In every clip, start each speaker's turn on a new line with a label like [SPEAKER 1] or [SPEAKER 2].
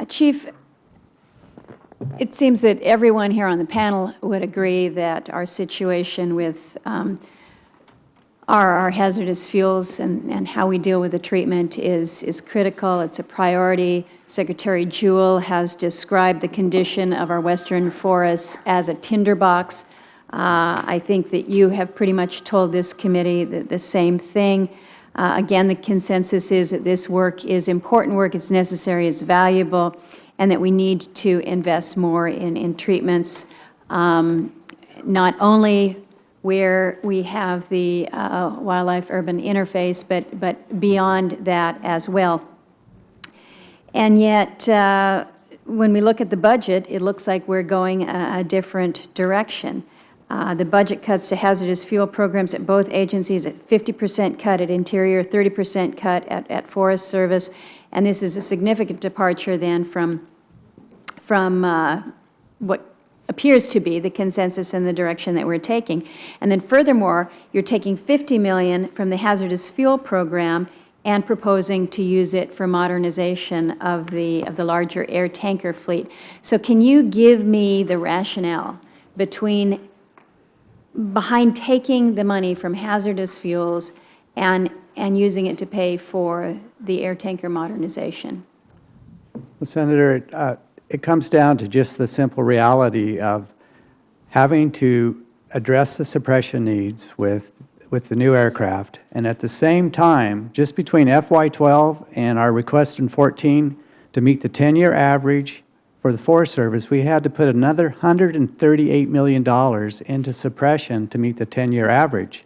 [SPEAKER 1] Chief, it seems that everyone here on the panel would agree that our situation with our hazardous fuels and how we deal with the treatment is critical. It's a priority. Secretary Jewell has described the condition of our western forests as a tinderbox. I think that you have pretty much told this committee the same thing. Again, the consensus is that this work is important work, it's necessary, it's valuable, and that we need to invest more in treatments, not only where we have the wildlife-urban interface, but beyond that as well. And yet, when we look at the budget, it looks like we're going a different direction. The budget cuts to hazardous fuel programs at both agencies at 50% cut at Interior, 30% cut at Forest Service, and this is a significant departure then from what appears to be the consensus and the direction that we're taking. And then furthermore, you're taking $50 million from the hazardous fuel program and proposing to use it for modernization of the larger air tanker fleet. So can you give me the rationale behind taking the money from hazardous fuels and using it to pay for the air tanker modernization?
[SPEAKER 2] Well, Senator, it comes down to just the simple reality of having to address the suppression needs with the new aircraft, and at the same time, just between FY12 and our request in 14 to meet the 10-year average for the Forest Service, we had to put another $138 million into suppression to meet the 10-year average.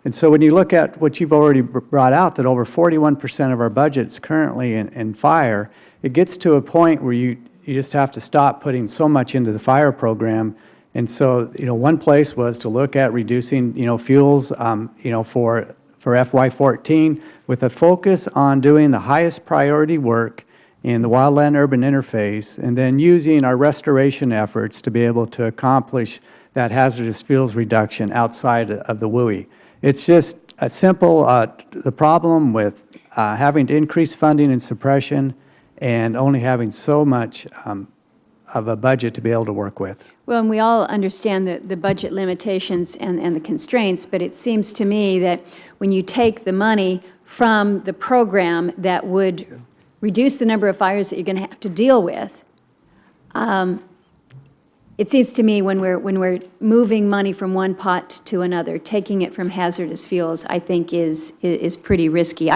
[SPEAKER 2] And so when you look at what you've already brought out, that over 41% of our budget is currently in fire, it gets to a point where you just have to stop putting so much into the fire program. And so, one place was to look at reducing, fuels, for FY14 with a focus on doing the highest priority work in the wildland-urban interface, and then using our restoration efforts to be able to accomplish that hazardous fuels reduction outside of the WUI. It's just a simple, the problem with having to increase funding and suppression and only having so much of a budget to be able to work with.
[SPEAKER 1] Well, and we all understand the budget limitations and the constraints, but it seems to me that when you take the money from the program that would reduce the number of fires that you're going to have to deal with, it seems to me when we're moving money from one pot to another, taking it from hazardous fuels, I think is pretty risky.